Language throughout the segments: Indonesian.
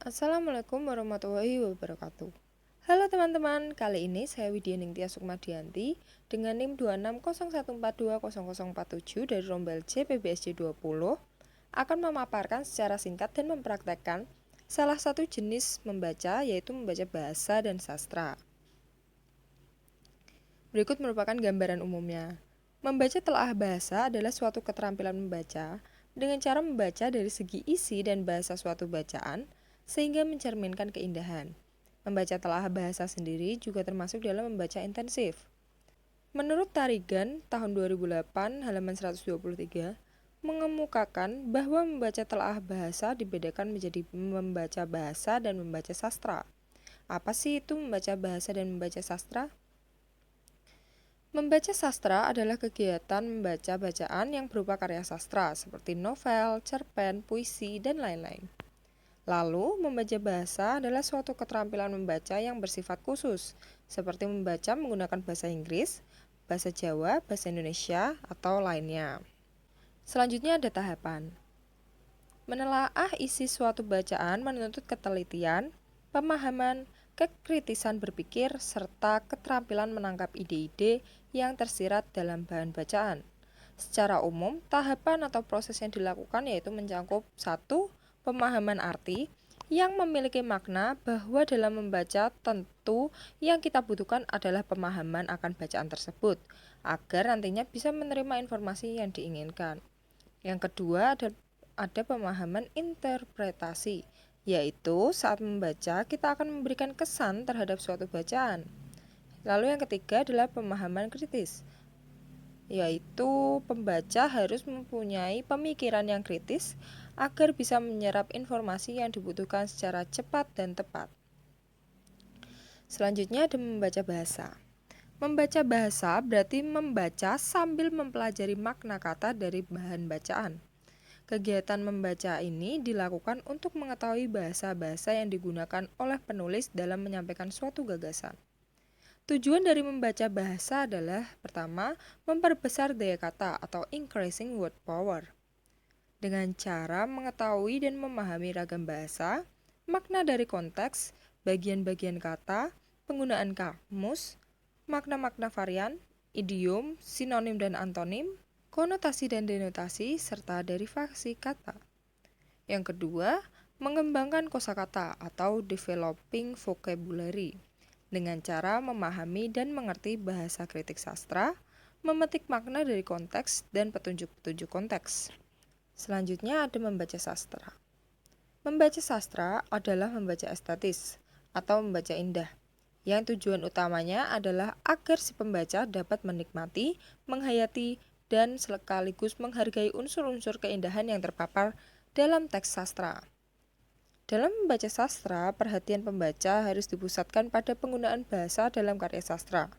Assalamualaikum warahmatullahi wabarakatuh. Halo teman-teman, kali ini saya Widya Ningtyas Sukmadianti dengan NIM 2601420047 dari Rombel C PBSJ 20 akan memaparkan secara singkat dan mempraktekkan salah satu jenis membaca, yaitu membaca bahasa dan sastra. Berikut merupakan gambaran umumnya. Membaca telaah bahasa adalah suatu keterampilan membaca dengan cara membaca dari segi isi dan bahasa suatu bacaan sehingga mencerminkan keindahan. Membaca telaah bahasa sendiri juga termasuk dalam membaca intensif. Menurut Tarigan tahun 2008 halaman 123 mengemukakan bahwa membaca telaah bahasa dibedakan menjadi membaca bahasa dan membaca sastra. Apa sih itu membaca bahasa dan membaca sastra? Membaca sastra adalah kegiatan membaca bacaan yang berupa karya sastra seperti novel, cerpen, puisi, dan lain-lain. Lalu, membaca bahasa adalah suatu keterampilan membaca yang bersifat khusus, seperti membaca menggunakan bahasa Inggris, bahasa Jawa, bahasa Indonesia, atau lainnya. Selanjutnya ada tahapan. Menelaah isi suatu bacaan menuntut ketelitian, pemahaman, kekritisan berpikir, serta keterampilan menangkap ide-ide yang tersirat dalam bahan bacaan. Secara umum, tahapan atau proses yang dilakukan yaitu mencakup 1. Pemahaman arti yang memiliki makna bahwa dalam membaca tentu yang kita butuhkan adalah pemahaman akan bacaan tersebut agar nantinya bisa menerima informasi yang diinginkan. Yang kedua ada pemahaman interpretasi, yaitu saat membaca kita akan memberikan kesan terhadap suatu bacaan. Lalu yang ketiga adalah pemahaman kritis, yaitu pembaca harus mempunyai pemikiran yang kritis agar bisa menyerap informasi yang dibutuhkan secara cepat dan tepat. Selanjutnya ada membaca bahasa. Membaca bahasa berarti membaca sambil mempelajari makna kata dari bahan bacaan. Kegiatan membaca ini dilakukan untuk mengetahui bahasa-bahasa yang digunakan oleh penulis dalam menyampaikan suatu gagasan. Tujuan dari membaca bahasa adalah pertama, memperbesar daya kata atau increasing word power. Dengan cara mengetahui dan memahami ragam bahasa, makna dari konteks, bagian-bagian kata, penggunaan kamus, makna-makna varian, idiom, sinonim dan antonim, konotasi dan denotasi, serta derivasi kata. Yang kedua, mengembangkan kosakata atau developing vocabulary dengan cara memahami dan mengerti bahasa kritik sastra, memetik makna dari konteks dan petunjuk-petunjuk konteks. Selanjutnya ada membaca sastra. Membaca sastra adalah membaca estetis atau membaca indah, yang tujuan utamanya adalah agar si pembaca dapat menikmati, menghayati, dan sekaligus menghargai unsur-unsur keindahan yang terpapar dalam teks sastra. Dalam membaca sastra, perhatian pembaca harus dipusatkan pada penggunaan bahasa dalam karya sastra.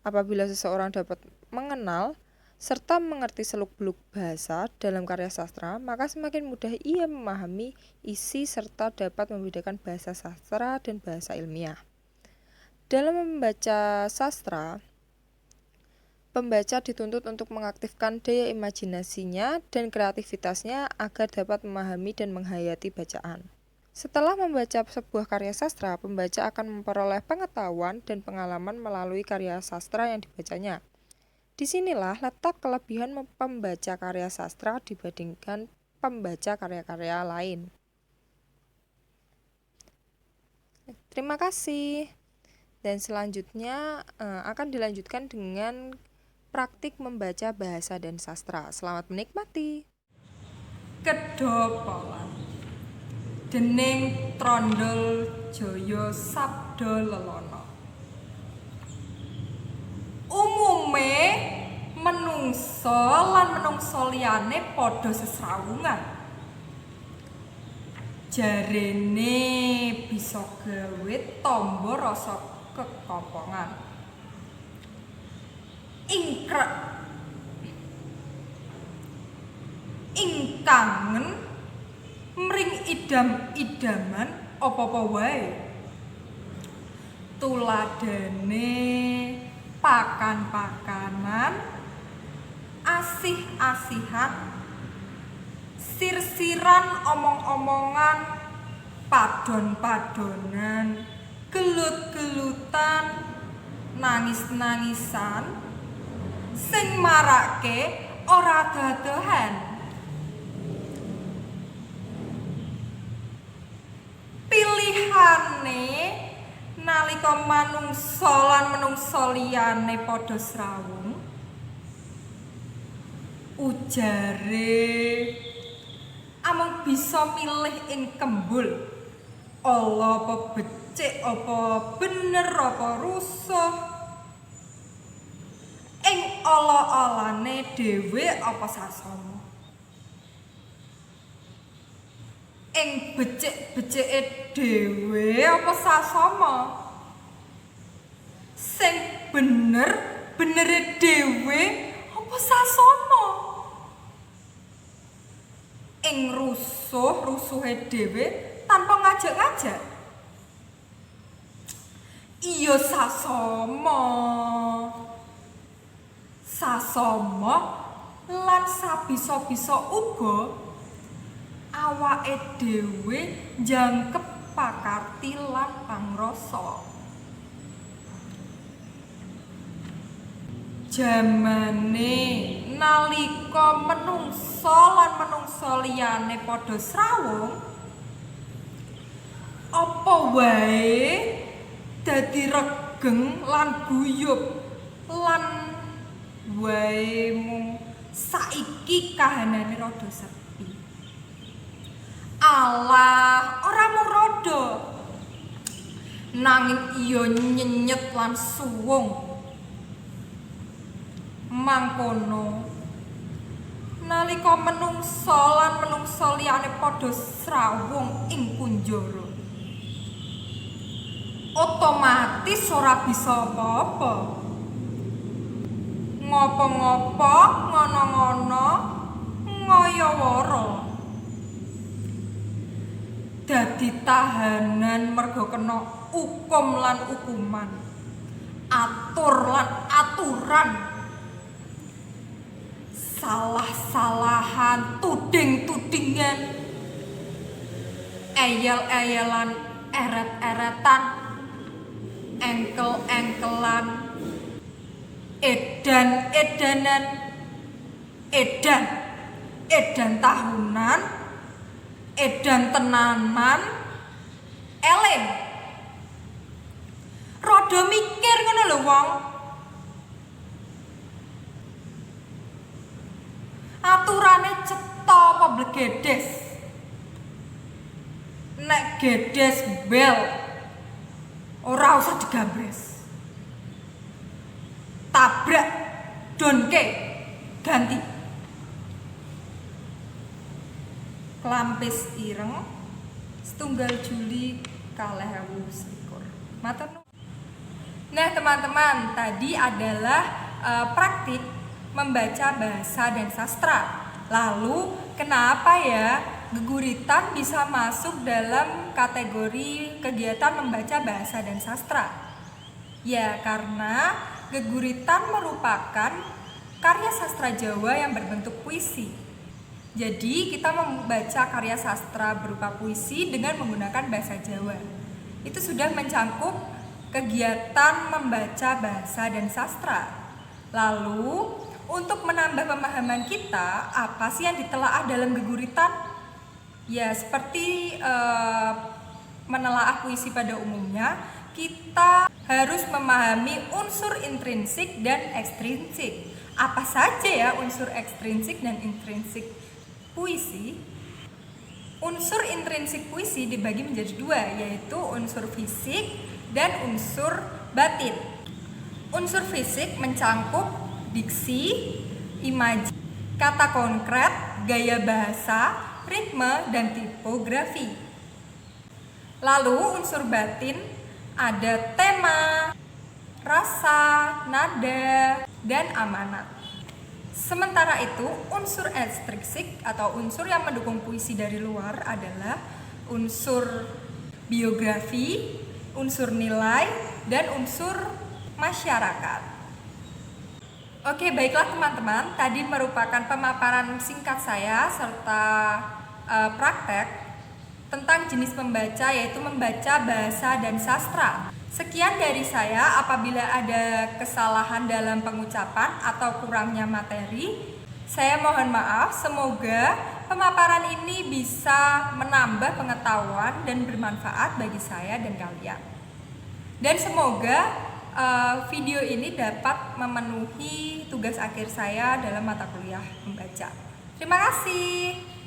Apabila seseorang dapat mengenal serta mengerti seluk-beluk bahasa dalam karya sastra, maka semakin mudah ia memahami isi serta dapat membedakan bahasa sastra dan bahasa ilmiah. Dalam membaca sastra, pembaca dituntut untuk mengaktifkan daya imajinasinya dan kreativitasnya agar dapat memahami dan menghayati bacaan. Setelah membaca sebuah karya sastra, pembaca akan memperoleh pengetahuan dan pengalaman melalui karya sastra yang dibacanya. Disinilah letak kelebihan pembaca karya sastra dibandingkan pembaca karya-karya lain. Terima kasih. Dan selanjutnya akan dilanjutkan dengan praktik membaca bahasa dan sastra. Selamat menikmati. Kedhapalan dening Trandal Jaya Sabda Lelana. Umume menungsa lan menungsa liyane padha sesrawungan. Jarene bisa gawe tamba rasa kekopongan. Ingkrek ingkangen mring idam-idaman apa-apa wae. Tuladhane pakan-pakanan, asih-asihan, sir-siran omong-omongan, padha padon-padonan, gelut-gelutan, nangis-nangisan, sing marake ora dadohan. Pilihane nalika manungsa lan menungsa liyane padha srawung, ujare amung bisa milih ing kembul, ala apa becik, apa bener, apa rusuh, ing ala-alane dhewe apa sasana, ing becik-becike dhewe apa sasama, sing bener-benere dhewe apa sasama, ing rusuhe dhewe tanpa ngajak-ngajak. Iya sasama. Sasama lan sabisa-bisa uga awake dhewe njangkep pakarti lan pangrasa. Jamane nalika menungsa lan menungsa liyane padha srawung, apa wae dadi regeng lan guyub lan wae mung saiki kahanane rada sepi. Alah, ora mung rada, nanging iya nyenyet lan suwung. Mangkono nalika menungsa lan menungsa liyane padha srawung ing kunjara, otomatis ora bisa apa-apa. Ngopo-ngopo, ngono-ngono, ngoyo-woro. Dadi tahanan mergo kena hukum lan hukuman, atur lan aturan, salah-salahan, tuding-tudingan, eyel-eyelan, eret-eretan, engkel-engkelan, edan-edanan, edan tahunan, edan tenanan, eling. Rada mikir ngono lho wong. Aturane cetha apa blegedes? Nek gedes bel ora usah digambres. Tabrak donke ganti. Klampis ireng setunggal Juli 2021. Matur nuwun. Nah teman-teman, tadi adalah praktik membaca bahasa dan sastra. Lalu kenapa ya geguritan bisa masuk dalam kategori kegiatan membaca bahasa dan sastra? Ya karena geguritan merupakan karya sastra Jawa yang berbentuk puisi. Jadi kita membaca karya sastra berupa puisi dengan menggunakan bahasa Jawa. Itu sudah mencangkup kegiatan membaca bahasa dan sastra. Lalu untuk menambah pemahaman kita, apa sih yang ditelaah dalam geguritan? Ya seperti menelaah puisi pada umumnya, kita harus memahami unsur intrinsik dan ekstrinsik. Apa saja ya unsur ekstrinsik dan intrinsik puisi? Unsur intrinsik puisi dibagi menjadi dua, yaitu unsur fisik dan unsur batin. Unsur fisik mencangkup diksi, imaji, kata konkret, gaya bahasa, ritme, dan tipografi. Lalu unsur batin ada tema, rasa, nada, dan amanat. Sementara itu, unsur ekstrinsik atau unsur yang mendukung puisi dari luar adalah unsur biografi, unsur nilai, dan unsur masyarakat. Oke, baiklah teman-teman, tadi merupakan pemaparan singkat saya serta praktek tentang jenis membaca, yaitu membaca bahasa dan sastra. Sekian dari saya. Apabila ada kesalahan dalam pengucapan atau kurangnya materi, saya mohon maaf. Semoga pemaparan ini bisa menambah pengetahuan dan bermanfaat bagi saya dan kalian. Dan semoga video ini dapat memenuhi tugas akhir saya dalam mata kuliah membaca. Terima kasih.